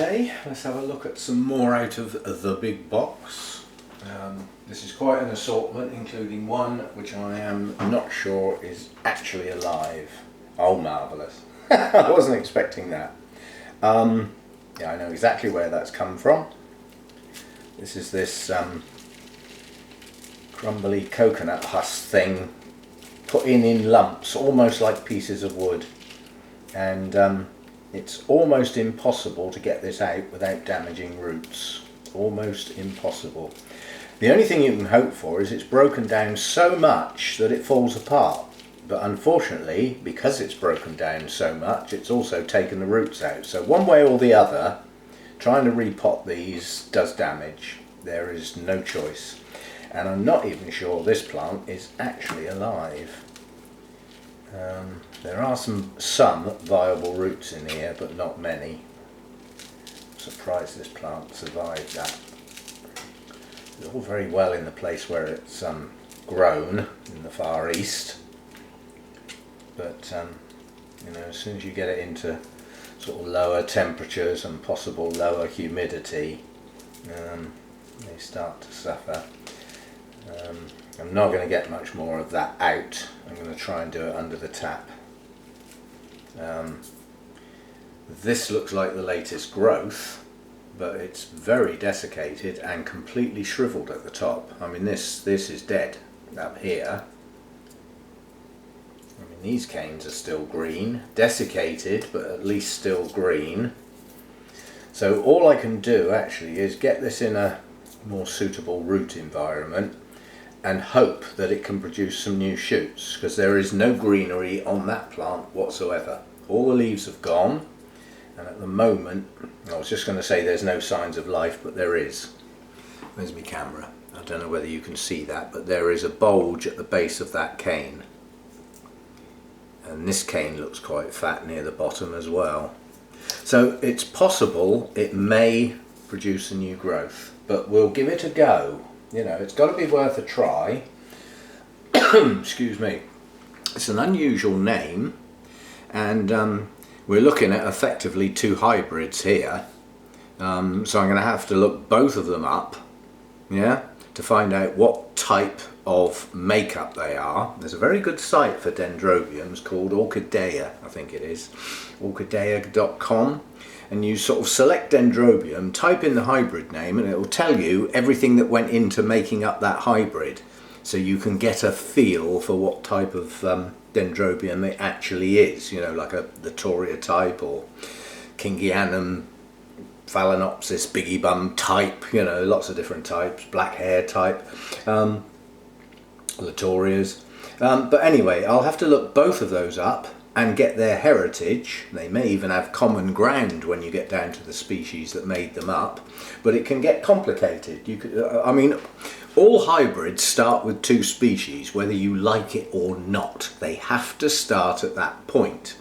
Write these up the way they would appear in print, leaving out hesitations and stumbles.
Okay, let's have a look at some more out of the big box. This is quite an assortment, including one which I am not sure is actually alive. Oh, marvellous. I wasn't expecting that. Yeah, I know exactly where that's come from. This is this crumbly coconut husk thing put in lumps, almost like pieces of wood. And it's almost impossible to get this out without damaging roots. Almost impossible. The only thing you can hope for is it's broken down so much that it falls apart. But unfortunately, because it's broken down so much, it's also taken the roots out. So one way or the other, trying to repot these does damage. There is no choice. And I'm not even sure this plant is actually alive. There are some viable roots in here, but not many. I'm surprised this plant survived that. It's all very well in the place where it's grown in the Far East, but you know, as soon as you get it into sort of lower temperatures and possible lower humidity, they start to suffer. I'm not going to get much more of that out. I'm going to try and do it under the tap. This looks like the latest growth, but it's very desiccated and completely shriveled at the top. I mean, this is dead up here. I mean, these canes are still green, desiccated, but at least still green. So all I can do actually is get this in a more suitable root environment and hope that it can produce some new shoots, because there is no greenery on that plant whatsoever. All the leaves have gone, and at the moment, I was just going to say there's no signs of life, but there is. Where's my camera? I don't know whether you can see that, but there is a bulge at the base of that cane. And this cane looks quite fat near the bottom as well. So it's possible it may produce a new growth, but we'll give it a go. You know, it's got to be worth a try. Excuse me. It's an unusual name, and we're looking at effectively two hybrids here. So I'm going to have to look both of them up, yeah, to find out what type of makeup they are. There's a very good site for dendrobiums called Orchideya, I think it is, orchideya.ca. And you sort of select dendrobium, type in the hybrid name, and it will tell you everything that went into making up that hybrid, so you can get a feel for what type of dendrobium it actually is. You know, like the Toria type or Kingianum phalaenopsis biggie bum type. You know, lots of different types, black hair type, Latorias. But anyway, I'll have to look both of those up and get their heritage. They may even have common ground when you get down to the species that made them up, but it can get complicated. You could, I mean, all hybrids start with two species, whether you like it or not. They have to start at that point.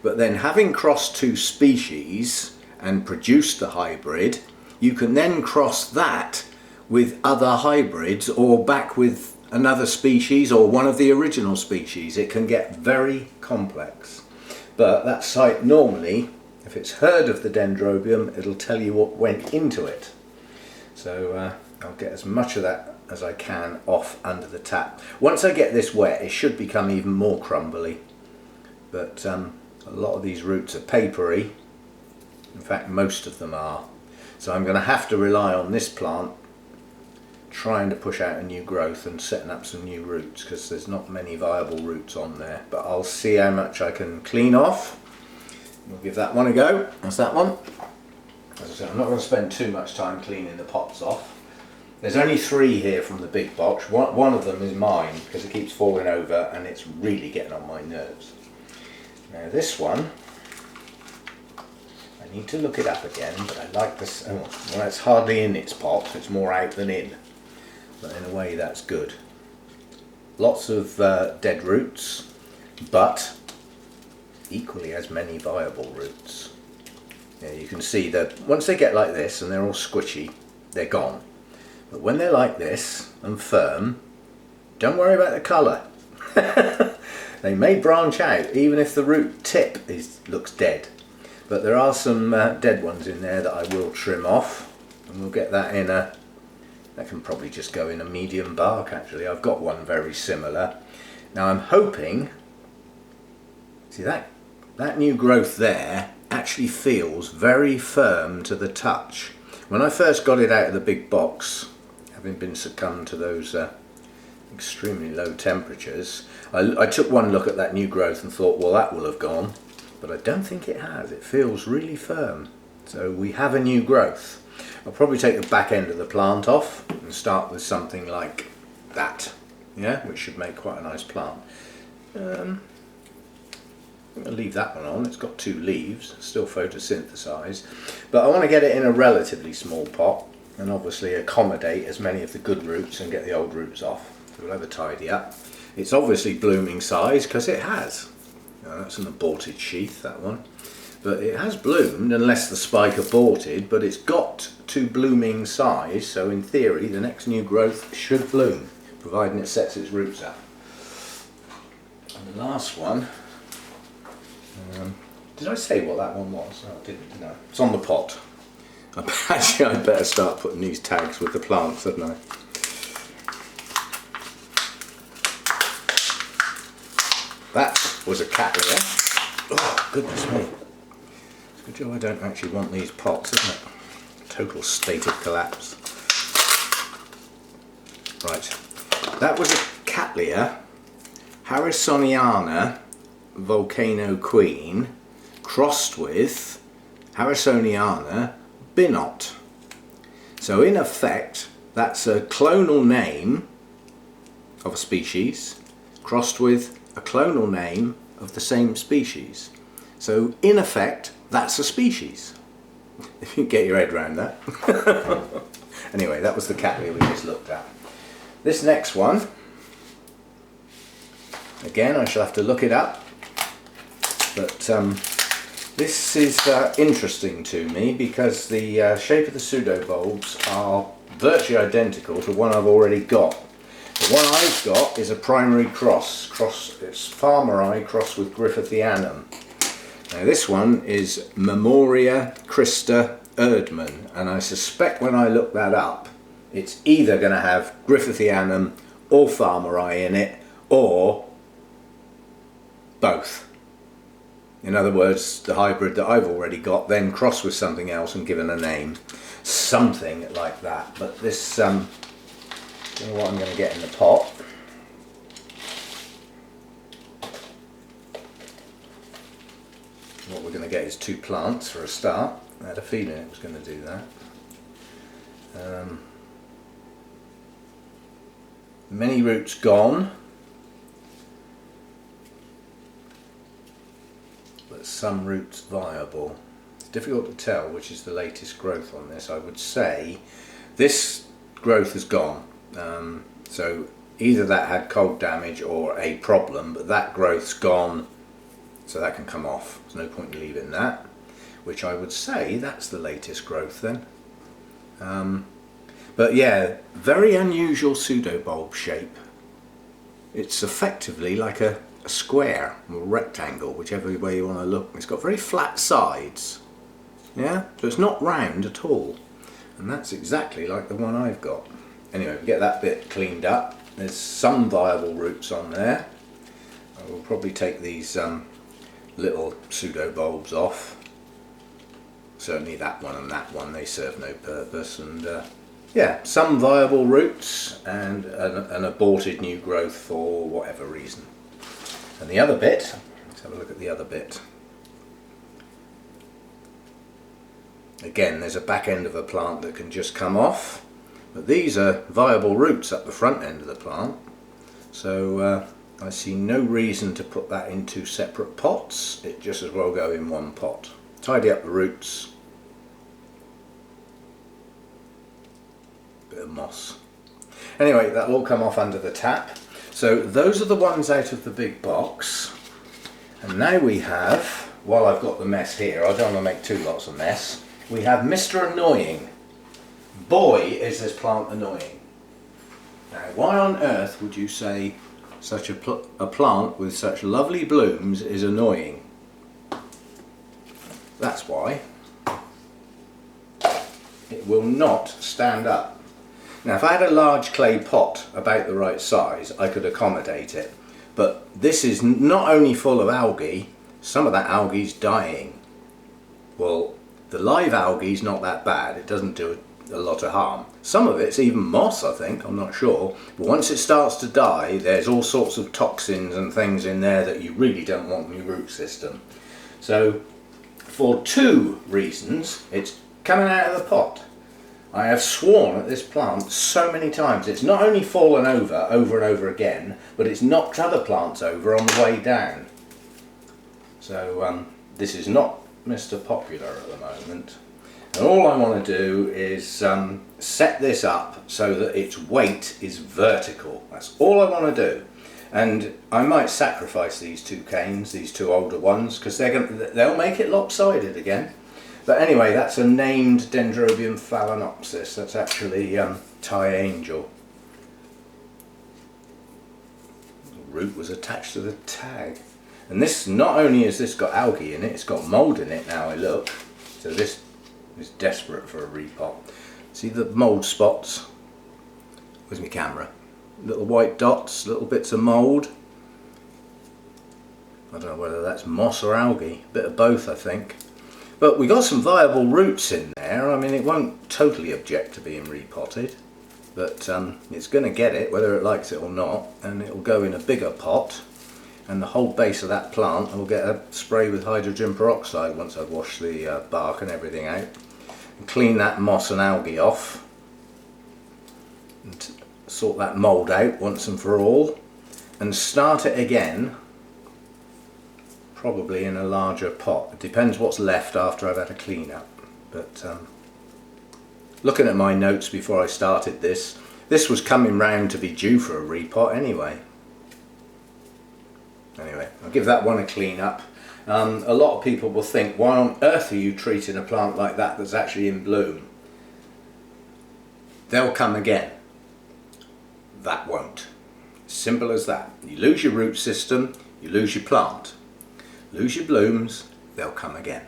But then, having crossed two species and produced the hybrid, you can then cross that with other hybrids or back with another species or one of the original species. It can get very complex, but that site normally, if it's heard of the dendrobium, it'll tell you what went into it. So I'll get as much of that as I can off under the tap. Once I get this wet, it should become even more crumbly, but a lot of these roots are papery. In fact, most of them are. So I'm going to have to rely on this plant trying to push out a new growth and setting up some new roots, because there's not many viable roots on there. But I'll see how much I can clean off. We'll give that one a go. That's that one. As I said, I'm not going to spend too much time cleaning the pots off. There's only 3 here from the big box. One of them is mine because it keeps falling over and it's really getting on my nerves. Now this one, I need to look it up again, but I like this. Oh, well, it's hardly in its pot. It's more out than in. But in a way that's good. Lots of dead roots, but equally as many viable roots. Yeah, you can see that once they get like this and they're all squishy, they're gone. But when they're like this and firm, don't worry about the colour. They may branch out even if the root tip looks dead. But there are some dead ones in there that I will trim off, and we'll get that in a, that can probably just go in a medium bark actually. I've got one very similar. Now I'm hoping, see that new growth there actually feels very firm to the touch. When I first got it out of the big box, having been succumbed to those extremely low temperatures, I took one look at that new growth and thought, well, that will have gone, but I don't think it has. It feels really firm. So we have a new growth. I'll probably take the back end of the plant off and start with something like that, yeah, which should make quite a nice plant. I'm going to leave that one on. It's got 2 leaves, still photosynthesized, but I want to get it in a relatively small pot and obviously accommodate as many of the good roots and get the old roots off. So we'll have a tidy up. It's obviously blooming size because it has. That's an aborted sheath, that one. But it has bloomed, unless the spike aborted, but it's got to blooming size, so in theory the next new growth should bloom, providing it sets its roots up. And the last one, did I say what that one was? No, I didn't, no. It's on the pot. Actually, I'd better start putting these tags with the plants, hadn't I? That was a Cattleya. Oh, goodness me. It's a good job I don't actually want these pots, isn't it? Total state of collapse. Right. That was a Cattleya Harrisoniana Volcano Queen crossed with Harrisoniana Binot. So in effect, that's a clonal name of a species crossed with a clonal name of the same species. So in effect, that's a species. If you can get your head around that. Anyway, that was the Cattleya we just looked at. This next one, again, I shall have to look it up, but this is interesting to me because the shape of the pseudobulbs are virtually identical to one I've already got. The one I've got is a primary cross. It's Farmeri crossed with Griffithianum. Now this one is Memoria Christa Erdmann, and I suspect when I look that up, it's either going to have Griffithianum or Farmeri in it, or both. In other words, the hybrid that I've already got, then crossed with something else and given a name. Something like that. But this, I don't know what I'm going to get in the pot. What we're going to get is 2 plants for a start. I had a feeling it was going to do that. Many roots gone, but some roots viable. It's difficult to tell which is the latest growth on this. I would say this growth is gone. So either that had cold damage or a problem, but that growth's gone, so that can come off. There's no point in leaving that, which I would say that's the latest growth then. But yeah, very unusual pseudobulb shape. It's effectively like a square or rectangle, whichever way you want to look. It's got very flat sides, yeah, so it's not round at all, and that's exactly like the one I've got. Anyway, we get that bit cleaned up. There's some viable roots on there. I will probably take these little pseudobulbs off. Certainly that one and that one, they serve no purpose, and yeah, some viable roots and an aborted new growth for whatever reason. And the other bit, let's have a look at the other bit. Again, there's a back end of a plant that can just come off, but these are viable roots up the front end of the plant, so I see no reason to put that in 2 separate pots. It just as well go in one pot. Tidy up the roots. Bit of moss. Anyway, that'll all come off under the tap. So those are the ones out of the big box, and now we have, while I've got the mess here, I don't want to make 2 lots of mess, we have Mr. Annoying. Boy, is this plant annoying. Now, why on earth would you say such a plant with such lovely blooms is annoying? That's why it will not stand up. Now if I had a large clay pot about the right size, I could accommodate it, but this is not only full of algae, some of that algae's dying. Well, the live algae's not that bad, it doesn't do a lot of harm. Some of it's even moss, I think, I'm not sure, but once it starts to die, there's all sorts of toxins and things in there that you really don't want in your root system. So for 2 reasons, it's coming out of the pot. I have sworn at this plant so many times. It's not only fallen over and over again, but it's knocked other plants over on the way down. So this is not Mr. Popular at the moment. And all I want to do is set this up so that its weight is vertical. That's all I want to do. And I might sacrifice these 2 canes, these 2 older ones, because they'll make it lopsided again. But anyway, that's a named Dendrobium phalaenopsis. That's actually Thai angel. The root was attached to the tag. And this, not only has this got algae in it, it's got mould in it now I look. So this is desperate for a repot. See the mould spots? Where's my camera? Little white dots, little bits of mould. I don't know whether that's moss or algae, a bit of both I think. But we got some viable roots in there. I mean, it won't totally object to being repotted, but it's going to get it whether it likes it or not, and it'll go in a bigger pot, and the whole base of that plant will get a spray with hydrogen peroxide once I've washed the bark and everything out, and clean that moss and algae off, and sort that mould out once and for all, and start it again. Probably in a larger pot. It depends what's left after I've had a clean up. But looking at my notes before I started this was coming round to be due for a repot anyway. Anyway, I'll give that one a clean up. A lot of people will think, why on earth are you treating a plant like that that's actually in bloom? They'll come again. That won't. Simple as that. You lose your root system, you lose your plant. Lose your blooms, they'll come again.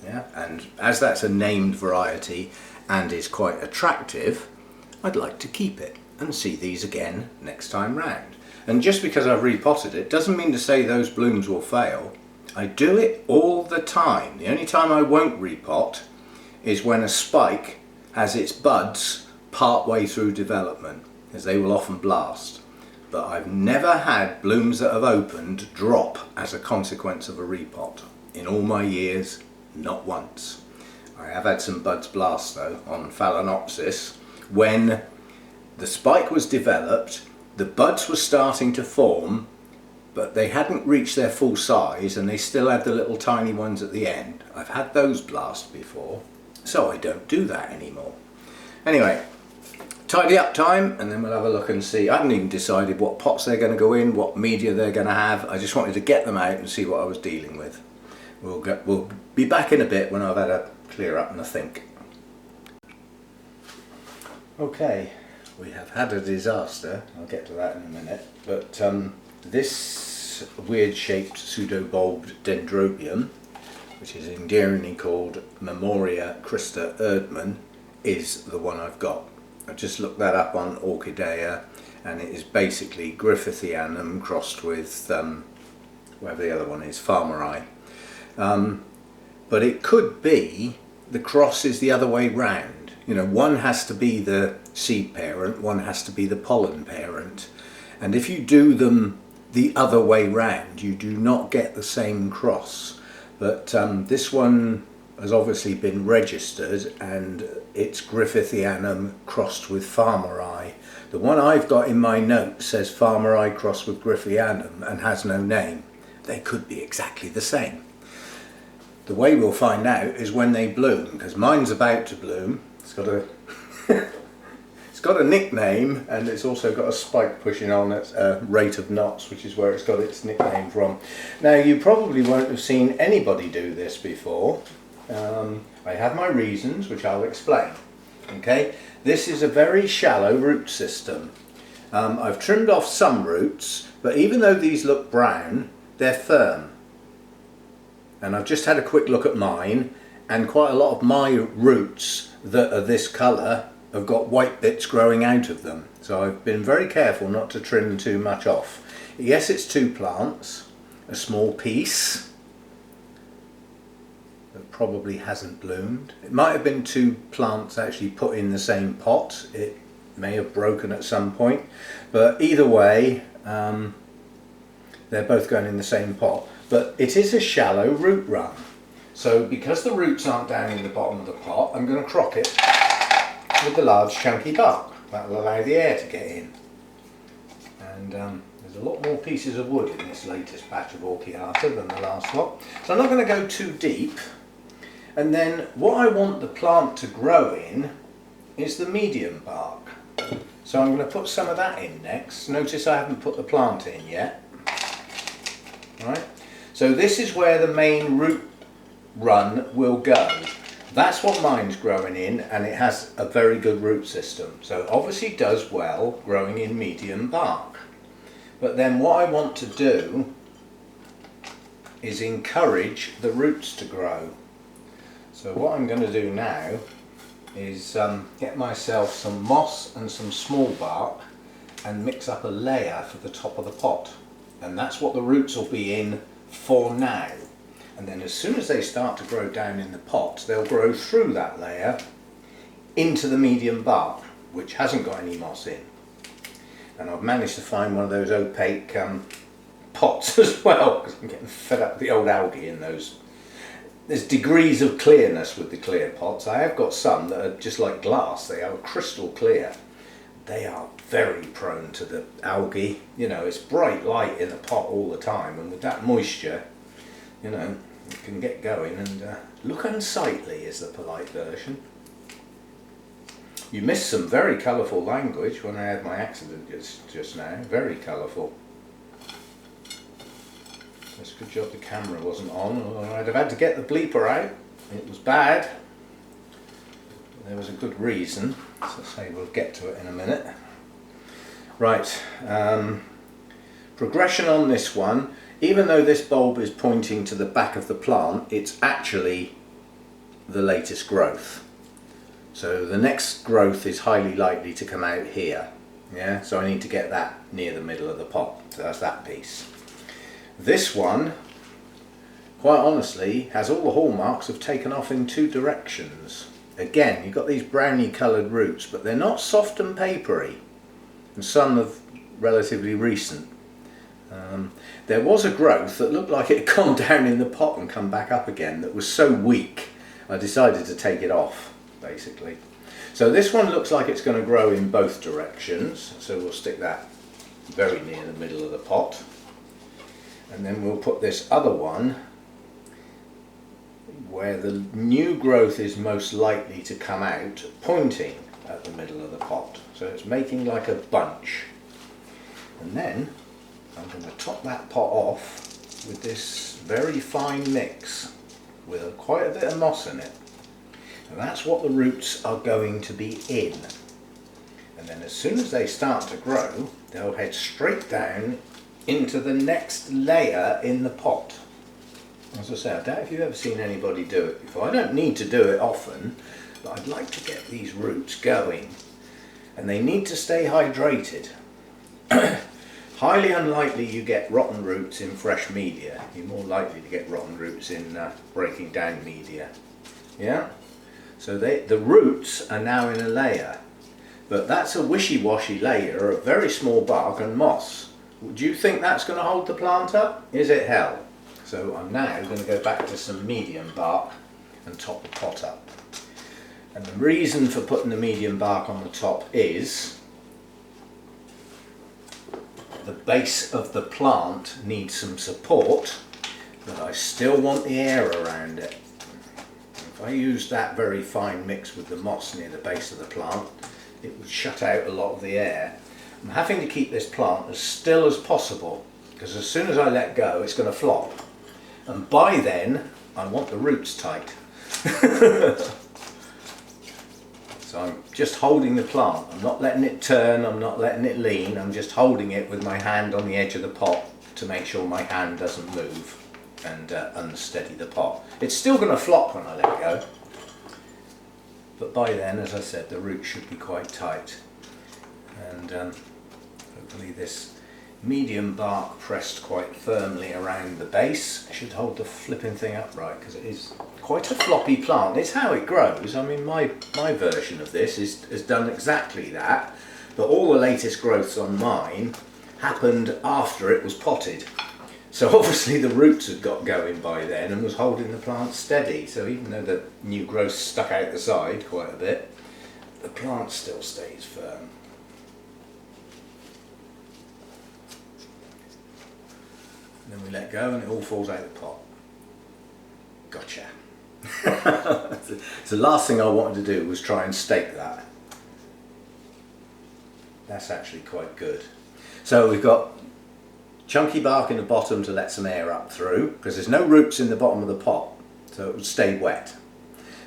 Yeah, and as that's a named variety and is quite attractive, I'd like to keep it and see these again next time round. And just because I've repotted it doesn't mean to say those blooms will fail. I do it all the time. The only time I won't repot is when a spike has its buds part way through development, as they will often blast. But I've never had blooms that have opened drop as a consequence of a repot. In all my years, not once. I have had some buds blast though on Phalaenopsis. When the spike was developed, the buds were starting to form, but they hadn't reached their full size and they still had the little tiny ones at the end. I've had those blast before, so I don't do that anymore. Anyway, tidy up time, and then we'll have a look and see. I haven't even decided what pots they're going to go in, what media they're going to have. I just wanted to get them out and see what I was dealing with. We'll be back in a bit when I've had a clear up and a think. Okay, we have had a disaster. I'll get to that in a minute. But this weird shaped pseudo-bulbed dendrobium, which is endearingly called Memoria Christa Erdmann, is the one I've got. I just looked that up on Orchideya, and it is basically Griffithianum crossed with whatever the other one is, Farmeri. But it could be the cross is the other way round. You know, one has to be the seed parent, one has to be the pollen parent, and if you do them the other way round, you do not get the same cross. But this one has obviously been registered, and it's Griffithianum crossed with Farmeri. The one I've got in my notes says Farmeri crossed with Griffithianum and has no name. They could be exactly the same. The way we'll find out is when they bloom, because mine's about to bloom. It's got a it's got a nickname, and it's also got a spike pushing on its rate of knots, which is where it's got its nickname from. Now, you probably won't have seen anybody do this before. I have my reasons, which I'll explain. Okay, this is a very shallow root system. I've trimmed off some roots, but even though these look brown, they're firm. and I've just had a quick look at mine, and quite a lot of my roots that are this colour have got white bits growing out of them. So I've been very careful not to trim too much off. Yes, it's 2 plants, a small piece that probably hasn't bloomed. It might have been 2 plants actually put in the same pot. It may have broken at some point, but either way they're both going in the same pot. But it is a shallow root run, so because the roots aren't down in the bottom of the pot, I'm going to crop it with the large chunky bark. That will allow the air to get in. And there's a lot more pieces of wood in this latest batch of Orchideya than the last lot. So I'm not going to go too deep. And then what I want the plant to grow in is the medium bark. So I'm going to put some of that in next. Notice I haven't put the plant in yet. Right? So this is where the main root run will go. That's what mine's growing in, and it has a very good root system. So it obviously does well growing in medium bark. But then what I want to do is encourage the roots to grow. So what I'm going to do now is get myself some moss and some small bark and mix up a layer for the top of the pot. And that's what the roots will be in for now. And then as soon as they start to grow down in the pot, they'll grow through that layer into the medium bark, which hasn't got any moss in. And I've managed to find one of those opaque pots as well, because I'm getting fed up with the old algae in those. There's degrees of clearness with the clear pots. I have got some that are just like glass. They are crystal clear. They are very prone to the algae. You know, it's bright light in the pot all the time, and with that moisture, you know, it can get going and look unsightly is the polite version. You missed some very colourful language when I had my accident just now. Very colourful. It's a good job the camera wasn't on, or I'd have had to get the bleeper out. It was bad. There was a good reason. So say we'll get to it in a minute. Right. Progression on this one. Even though this bulb is pointing to the back of the plant, it's actually the latest growth. So the next growth is highly likely to come out here. Yeah, so I need to get that near the middle of the pot. So that's that piece. This one, quite honestly, has all the hallmarks of taken off in 2 directions. Again, you've got these browny coloured roots, but they're not soft and papery. And some are relatively recent. There was a growth that looked like it had gone down in the pot and come back up again that was so weak I decided to take it off, basically. So this one looks like it's going to grow in both directions, so we'll stick that very near the middle of the pot. And then we'll put this other one where the new growth is most likely to come out, pointing at the middle of the pot. So it's making like a bunch. And then I'm going to top that pot off with this very fine mix with quite a bit of moss in it. And that's what the roots are going to be in. And then as soon as they start to grow, they'll head straight down into the next layer in the pot. As I say, I doubt if you've ever seen anybody do it before. I don't need to do it often, but I'd like to get these roots going. And they need to stay hydrated. Highly unlikely you get rotten roots in fresh media. You're more likely to get rotten roots in breaking down media. Yeah? So the roots are now in a layer. But that's a wishy-washy layer of very small bark and moss. Do you think that's going to hold the plant up? Is it hell? So I'm now going to go back to some medium bark and top the pot up. And the reason for putting the medium bark on the top is the base of the plant needs some support, but I still want the air around it. If I use that very fine mix with the moss near the base of the plant, it would shut out a lot of the air. I'm having to keep this plant as still as possible, because as soon as I let go it's going to flop, and by then I want the roots tight. So I'm just holding the plant. I'm not letting it turn, I'm not letting it lean, I'm just holding it with my hand on the edge of the pot to make sure my hand doesn't move. and unsteady the pot. It's still going to flop when I let go, but by then, as I said, the roots should be quite tight, and hopefully this medium bark pressed quite firmly around the base should hold the flipping thing upright, because it is quite a floppy plant. It's how it grows. I mean, my version of this has done exactly that, but all the latest growths on mine happened after it was potted. So obviously the roots had got going by then and was holding the plant steady. So even though the new growth stuck out the side quite a bit, the plant still stays firm. And then we let go and it all falls out of the pot. Gotcha. So the last thing I wanted to do was try and stake that. That's actually quite good. So we've got chunky bark in the bottom to let some air up through, because there's no roots in the bottom of the pot, so it would stay wet.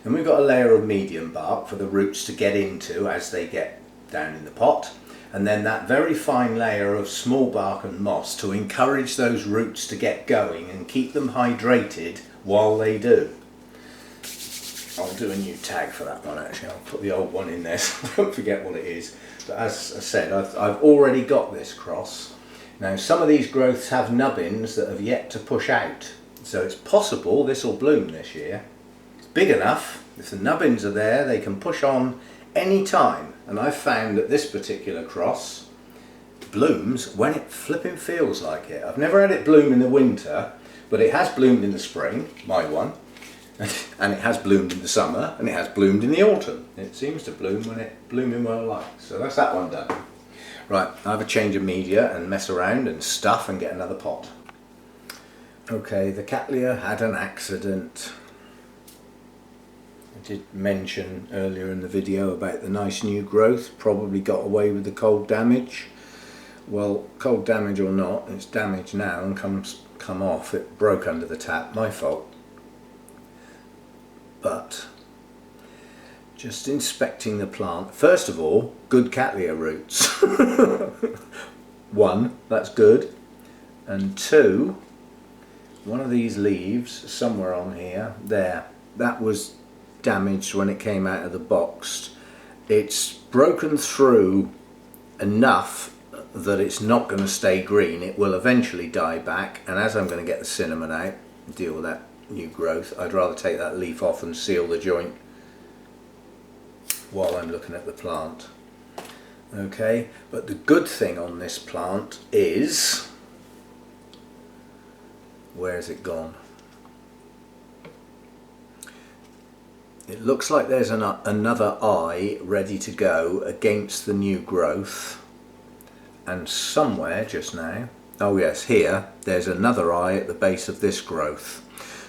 And we've got a layer of medium bark for the roots to get into as they get down in the pot, and then that very fine layer of small bark and moss to encourage those roots to get going and keep them hydrated while they do. I'll do a new tag for that one actually. I'll put the old one in there so I don't forget what it is. But as I said, I've already got this cross. Now some of these growths have nubbins that have yet to push out, so it's possible this will bloom this year. It's big enough, if the nubbins are there they can push on any time, and I've found that this particular cross blooms when it flipping feels like it. I've never had it bloom in the winter, but it has bloomed in the spring, my one, and it has bloomed in the summer, and it has bloomed in the autumn. It seems to bloom when it blooming well likes. So that's that one done. Right, I have a change of media and mess around and stuff and get another pot. Okay, the Cattleya had an accident. I did mention earlier in the video about the nice new growth, probably got away with the cold damage. Well, cold damage or not, it's damaged now and come off. It broke under the tap, my fault. But just inspecting the plant, first of all, good Cattleya roots. One, that's good, and two, one of these leaves somewhere on here, there, that was damaged when it came out of the box. It's broken through enough that it's not going to stay green. It will eventually die back, and as I'm going to get the cinnamon out and deal with that new growth, I'd rather take that leaf off and seal the joint while I'm looking at the plant. Okay, but the good thing on this plant is, where's it gone? It looks like there's another eye ready to go against the new growth, and somewhere just now, oh yes, here, there's another eye at the base of this growth.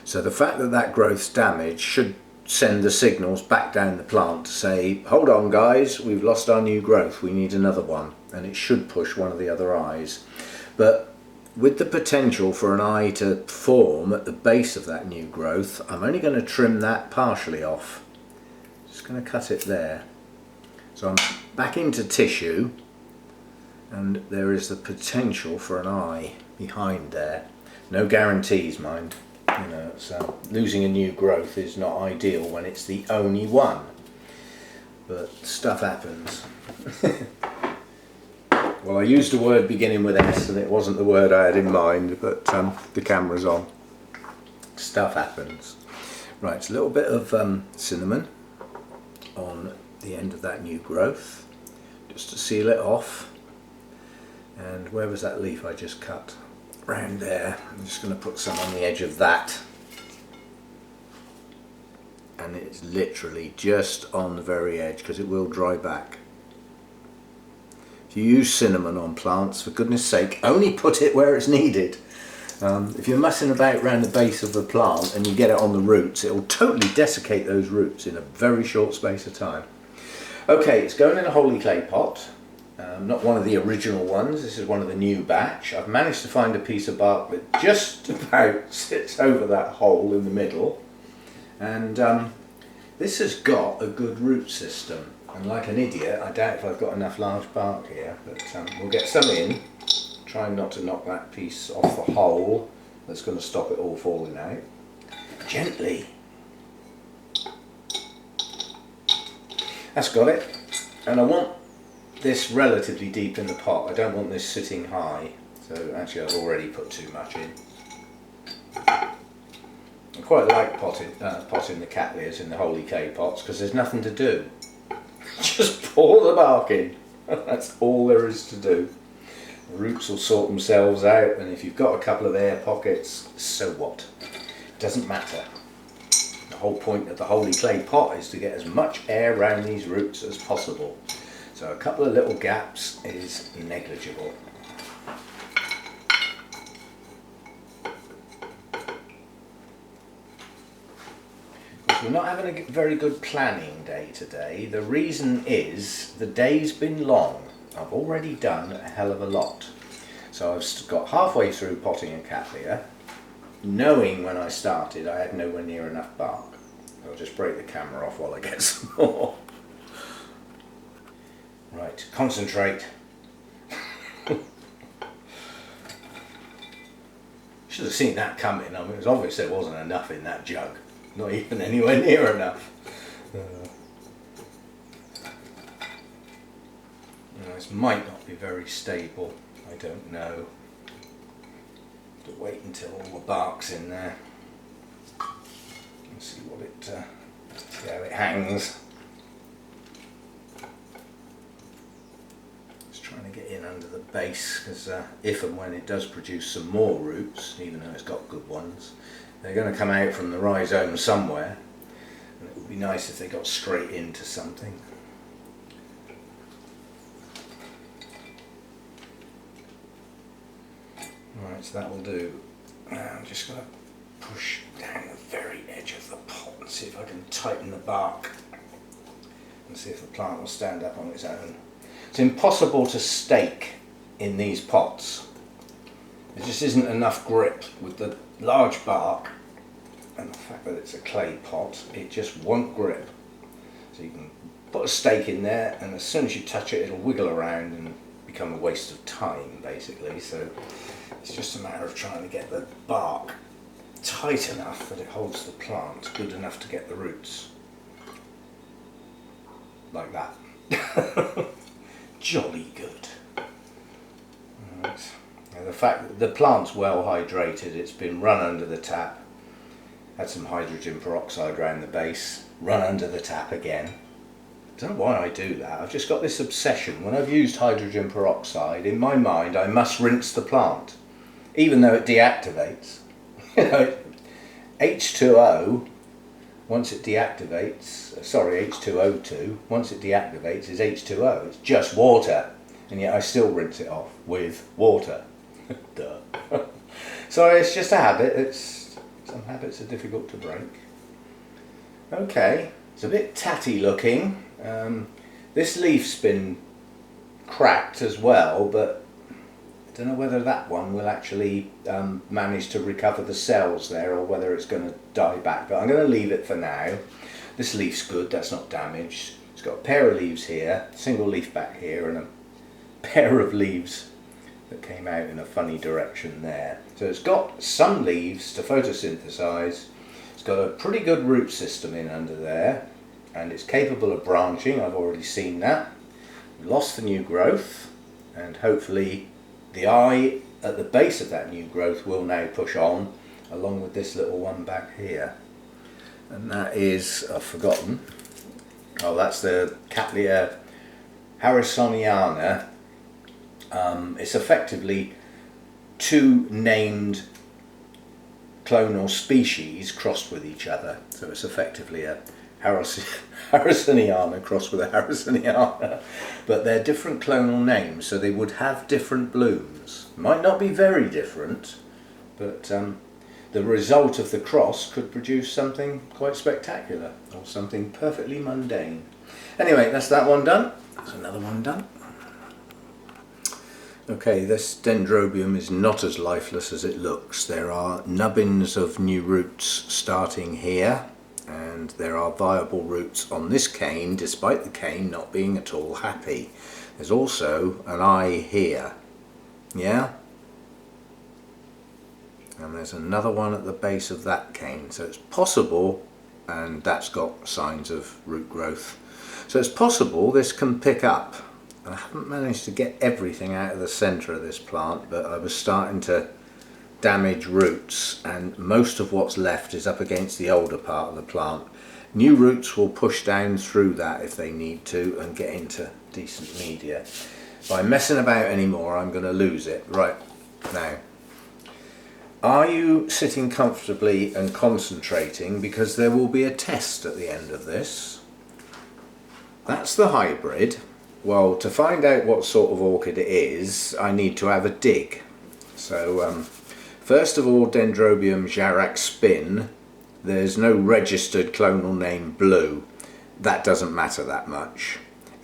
So the fact that that growth's damaged should send the signals back down the plant to say, hold on guys, we've lost our new growth, we need another one, and it should push one of the other eyes. But with the potential for an eye to form at the base of that new growth, I'm only going to trim that partially off. Just going to cut it there. So I'm back into tissue, and there is the potential for an eye behind there. No guarantees, mind. You know, so losing a new growth is not ideal when it's the only one, but stuff happens. Well, I used a word beginning with S and it wasn't the word I had in mind, but the camera's on. Stuff happens. Right, it's a little bit of cinnamon on the end of that new growth, just to seal it off. And where was that leaf I just cut? Round there. I'm just going to put some on the edge of that, and it's literally just on the very edge because it will dry back. If you use cinnamon on plants, for goodness sake, only put it where it's needed. If you're messing about around the base of the plant and you get it on the roots, it will totally desiccate those roots in a very short space of time. Okay, it's going in a holy clay pot. Not one of the original ones, this is one of the new batch. I've managed to find a piece of bark that just about sits over that hole in the middle, and this has got a good root system, and like an idiot I doubt if I've got enough large bark here, but we'll get some in, trying not to knock that piece off the hole that's going to stop it all falling out. Gently. That's got it. And I want this relatively deep in the pot. I don't want this sitting high. So actually I've already put too much in. I quite like potting the Cattleyas in the holy clay pots because there's nothing to do. Just pour the bark in. That's all there is to do. The roots will sort themselves out, and if you've got a couple of air pockets, so what? It doesn't matter. The whole point of the holy clay pot is to get as much air around these roots as possible. So a couple of little gaps is negligible. We're not having a very good planning day today. The reason is the day's been long. I've already done a hell of a lot. So I've got halfway through potting a Cattleya, knowing when I started I had nowhere near enough bark. I'll just break the camera off while I get some more. Right, concentrate. Should have seen that coming. I mean, it was obvious there wasn't enough in that jug. Not even anywhere near enough. This might not be very stable. I don't know. But wait until all the bark's in there and see what see how it hangs. Just trying to get in under the base because if and when it does produce some more roots, even though it's got good ones, they're going to come out from the rhizome somewhere, and it would be nice if they got straight into something. Right, so that will do. Now I'm just going to push down the very edge of the pot and see if I can tighten the bark and see if the plant will stand up on its own. It's impossible to stake in these pots. There just isn't enough grip with the large bark and the fact that it's a clay pot. It just won't grip. So you can put a stake in there, and as soon as you touch it, it'll wiggle around and become a waste of time, basically. So it's just a matter of trying to get the bark tight enough that it holds the plant good enough to get the roots. Like that. Jolly good. Right. Now the fact that the plant's well hydrated, it's been run under the tap, had some hydrogen peroxide around the base, run under the tap again. I don't know why I do that. I've just got this obsession. When I've used hydrogen peroxide, in my mind I must rinse the plant, even though it deactivates. You know, H2O, once it deactivates, sorry, H2O2, once it deactivates is H2O. It's just water, and yet I still rinse it off with water. Duh. So it's just a habit. Some habits are difficult to break. Okay, it's a bit tatty looking. This leaf's been cracked as well, but I don't know whether that one will actually manage to recover the cells there, or whether it's going to die back, but I'm going to leave it for now. This leaf's good, that's not damaged. It's got a pair of leaves here, single leaf back here, and a pair of leaves that came out in a funny direction there. So it's got some leaves to photosynthesize. It's got a pretty good root system in under there, and it's capable of branching. I've already seen that. We lost the new growth, and hopefully the eye at the base of that new growth will now push on, along with this little one back here. And that is, I've forgotten, oh, that's the Cattleya harrisoniana. It's effectively two named clonal species crossed with each other. So it's effectively a harrisoniana crossed with a harrisoniana. But they're different clonal names, so they would have different blooms. Might not be very different, but the result of the cross could produce something quite spectacular, or something perfectly mundane. Anyway, that's that one done. There's another one done. Okay, this dendrobium is not as lifeless as it looks. There are nubbins of new roots starting here, and there are viable roots on this cane, despite the cane not being at all happy. There's also an eye here. Yeah? and there's another one at the base of that cane. So it's possible, and that's got signs of root growth. So it's possible this can pick up. I haven't managed to get everything out of the centre of this plant, but I was starting to damage roots, and most of what's left is up against the older part of the plant. New roots will push down through that if they need to and get into decent media. If I'm messing about anymore, I'm going to lose it. Right, now, are you sitting comfortably and concentrating, because there will be a test at the end of this. That's the hybrid. Well, to find out what sort of orchid it is, I need to have a dig. So first of all, Dendrobium Jarac Spin, there's no registered clonal name Blue. That doesn't matter that much.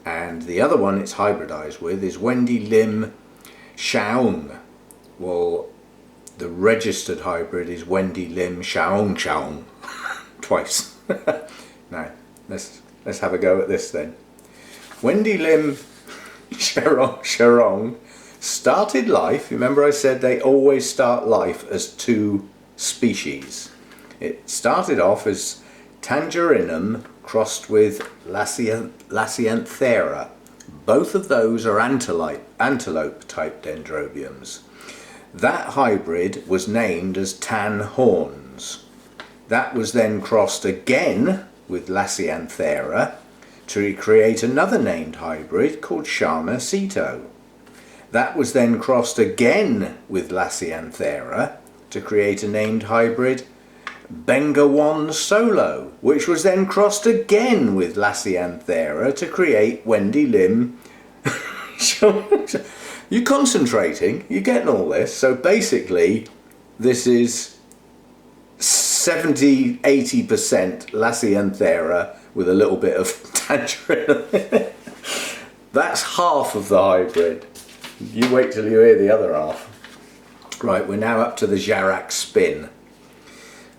And the other one it's hybridized with is Wendy Lim Shaung. Well, the registered hybrid is Wendy Lim Shaung Shaung. Twice. Now, let's have a go at this then. Wendy Lim Sharong started life, remember I said they always start life as two species. It started off as Tangerinum crossed with Lasianthera. Both of those are antelope type dendrobiums. That hybrid was named as Tan Horns. That was then crossed again with Lasianthera to create another named hybrid called Shana Sito. That was then crossed again with Lasianthera to create a named hybrid Bengawan Solo, which was then crossed again with Lasianthera to create Wendy Lim. You're concentrating, you're getting all this. So basically this is 70–80% Lasianthera with a little bit of tangerine. That's half of the hybrid. You wait till you hear the other half. Right, we're now up to the Jarac Spin.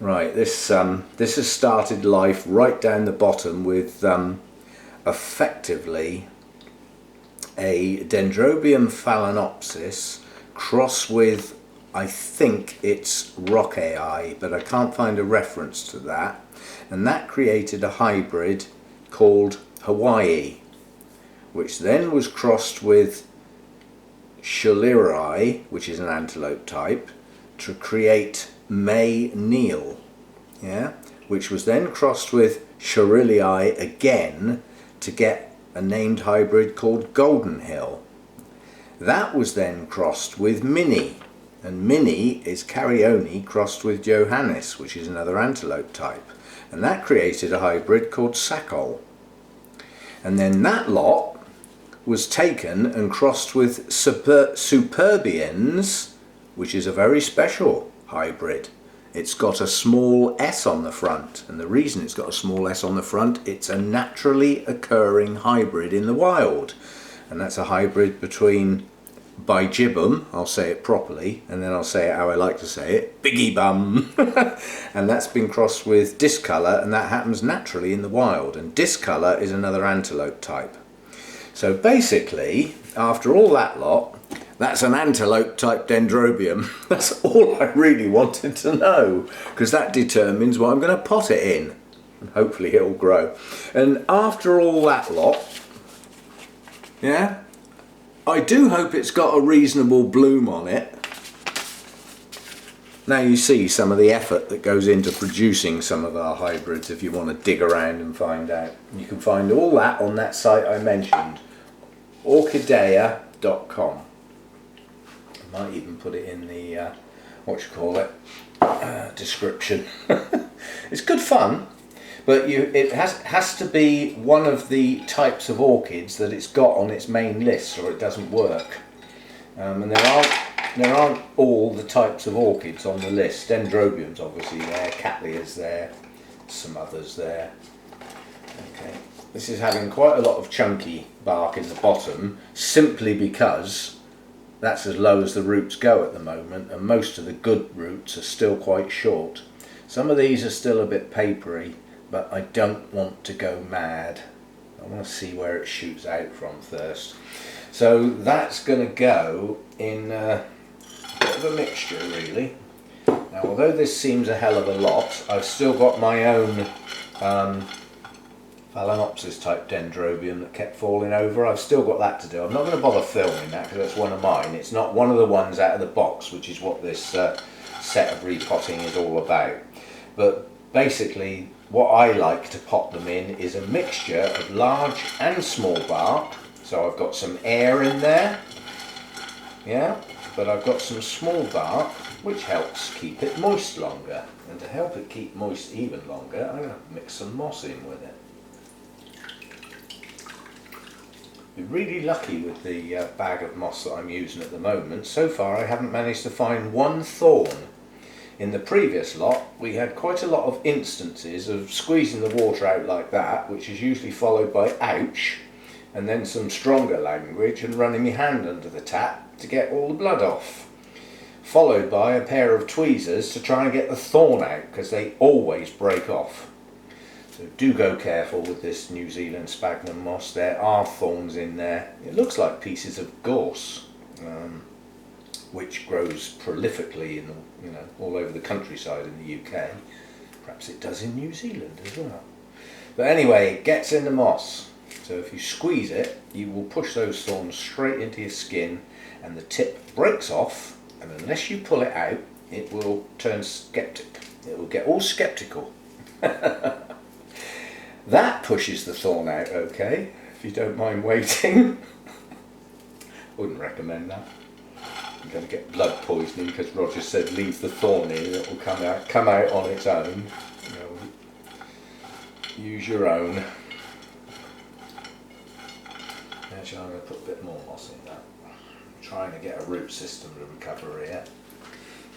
Right, this has started life right down the bottom with effectively a Dendrobium phalaenopsis cross with, I think it's Orchideya, but I can't find a reference to that. And that created a hybrid called Hawaii, which then was crossed with Shalirai, which is an antelope type, to create May Neal, yeah, which was then crossed with Sharilii again to get a named hybrid called Golden Hill. That was then crossed with Minnie, and Minnie is Carione crossed with Johannes, which is another antelope type, and that created a hybrid called Sakol. And then that lot was taken and crossed with Superbians, which is a very special hybrid. It's got a small S on the front, and the reason it's got a small S on the front, it's a naturally occurring hybrid in the wild, and that's a hybrid between Bijibum, I'll say it properly, and then I'll say it how I like to say it, Biggie Bum, and that's been crossed with Discolor, and that happens naturally in the wild, and Discolor is another antelope type. So basically, after all that lot, that's an antelope type dendrobium. That's all I really wanted to know, because that determines what I'm going to pot it in, and hopefully it'll grow. And after all that lot, yeah, I do hope it's got a reasonable bloom on it. Now you see some of the effort that goes into producing some of our hybrids if you want to dig around and find out. You can find all that on that site I mentioned, orchideya.com. I might even put it in the, description. It's good fun, but it has to be one of the types of orchids that it's got on its main list, or it doesn't work. And there aren't all the types of orchids on the list. Dendrobium's obviously there, Cattleyas there, some others there. Okay, this is having quite a lot of chunky bark in the bottom, simply because that's as low as the roots go at the moment, and most of the good roots are still quite short. Some of these are still a bit papery, but I don't want to go mad. I want to see where it shoots out from first. So that's going to go in a bit of a mixture really. Now, although this seems a hell of a lot, I've still got my own Phalaenopsis type Dendrobium that kept falling over. I've still got that to do. I'm not going to bother filming that because that's one of mine. It's not one of the ones out of the box, which is what this set of repotting is all about. But basically, what I like to pot them in is a mixture of large and small bark. So I've got some air in there, yeah, but I've got some small bark which helps keep it moist longer. And to help it keep moist even longer, I'm going to mix some moss in with it. We're really lucky with the bag of moss that I'm using at the moment. So far I haven't managed to find one thorn. In the previous lot we had quite a lot of instances of squeezing the water out like that, which is usually followed by ouch, and then some stronger language and running my hand under the tap to get all the blood off. Followed by a pair of tweezers to try and get the thorn out, because they always break off. So do go careful with this New Zealand sphagnum moss. There are thorns in there. It looks like pieces of gorse, which grows prolifically in all over the countryside in the UK. Perhaps it does in New Zealand as well. But anyway, it gets in the moss. So if you squeeze it, you will push those thorns straight into your skin, and the tip breaks off. And unless you pull it out, it will turn skeptic. It will get all skeptical. That pushes the thorn out okay, if you don't mind waiting. Wouldn't recommend that. You're going to get blood poisoning because Roger said leave the thorn in, it will come out on its own. Use your own. Actually, I'm going to put a bit more moss in that. I'm trying to get a root system to recover here.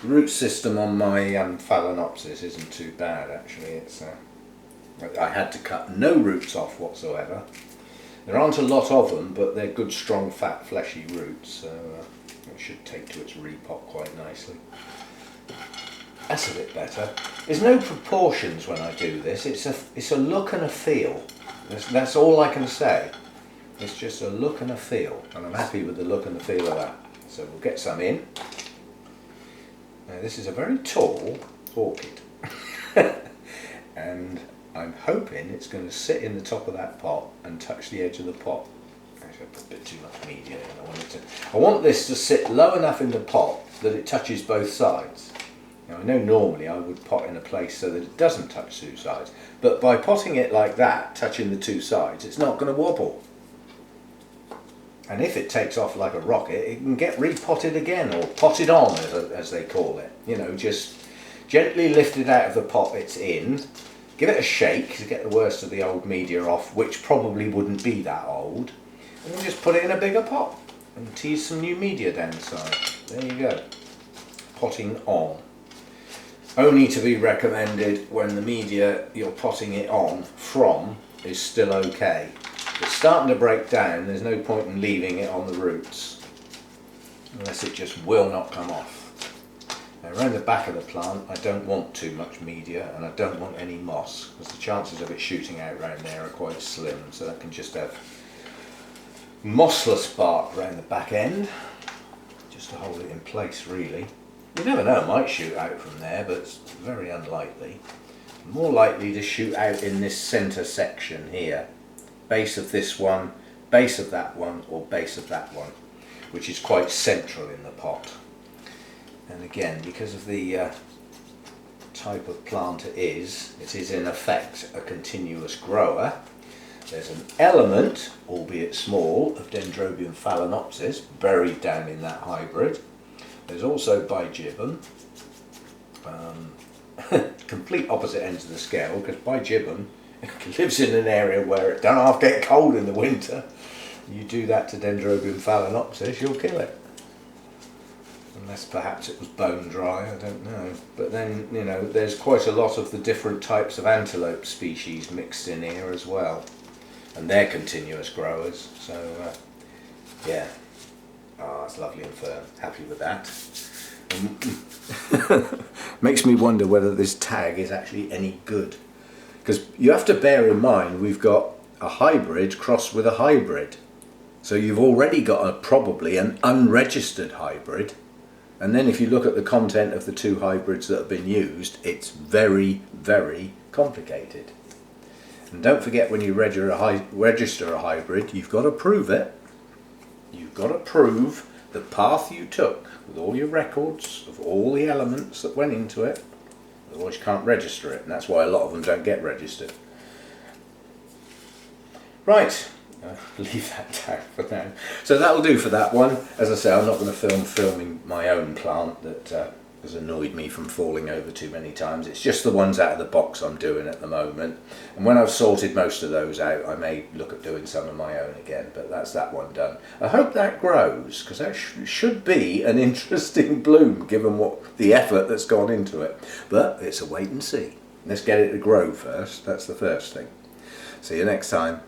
The root system on my Phalaenopsis isn't too bad actually. It's I had to cut no roots off whatsoever. There aren't a lot of them, but they're good, strong, fat, fleshy roots, so it should take to its repot quite nicely. That's a bit better. There's no proportions when I do this. It's a look and a feel. That's all I can say. It's just a look and a feel, and I'm happy with the look and the feel of that. So we'll get some in. Now this is a very tall orchid, and I'm hoping it's going to sit in the top of that pot and touch the edge of the pot. Actually, I put a bit too much media in. I want this to sit low enough in the pot that it touches both sides. Now I know normally I would pot in a place so that it doesn't touch two sides, but by potting it like that, touching the two sides, it's not going to wobble. And if it takes off like a rocket, it can get repotted again, or potted on as they call it. Just gently lift it out of the pot it's in. Give it a shake to get the worst of the old media off, which probably wouldn't be that old, and then just put it in a bigger pot and tease some new media down the side. There you go. Potting on. Only to be recommended when the media you're potting it on from is still okay. If it's starting to break down, there's no point in leaving it on the roots, unless it just will not come off. Now, around the back of the plant I don't want too much media, and I don't want any moss, because the chances of it shooting out around there are quite slim, so that can just have mossless bark around the back end, just to hold it in place really. You never know, it might shoot out from there, but it's very unlikely. More likely to shoot out in this centre section here. Base of this one, base of that one, or base of that one, which is quite central in the pot. And again, because of the type of plant it is in effect a continuous grower. There's an element, albeit small, of Dendrobium phalaenopsis buried down in that hybrid. There's also bigibbum, complete opposite ends of the scale, because bigibbum lives in an area where it don't half get cold in the winter. You do that to Dendrobium phalaenopsis, you'll kill it. Unless perhaps it was bone dry, I don't know. But then, there's quite a lot of the different types of antelope species mixed in here as well. And they're continuous growers, so yeah. It's lovely and firm. Happy with that. Makes me wonder whether this tag is actually any good. Because you have to bear in mind we've got a hybrid crossed with a hybrid. So you've already got probably an unregistered hybrid. And then if you look at the content of the 2 hybrids that have been used, it's very, very complicated. And don't forget, when you register a hybrid, you've got to prove it. You've got to prove the path you took with all your records of all the elements that went into it. Otherwise you can't register it, and that's why a lot of them don't get registered. Right, I'll leave that down for now. So that'll do for that one. As I say, I'm not going to film filming my own plant that has annoyed me from falling over too many times. It's just the ones out of the box I'm doing at the moment. And when I've sorted most of those out, I may look at doing some of my own again, but that's that one done. I hope that grows, because that should be an interesting bloom given what the effort that's gone into it. But it's a wait and see. Let's get it to grow first. That's the first thing. See you next time.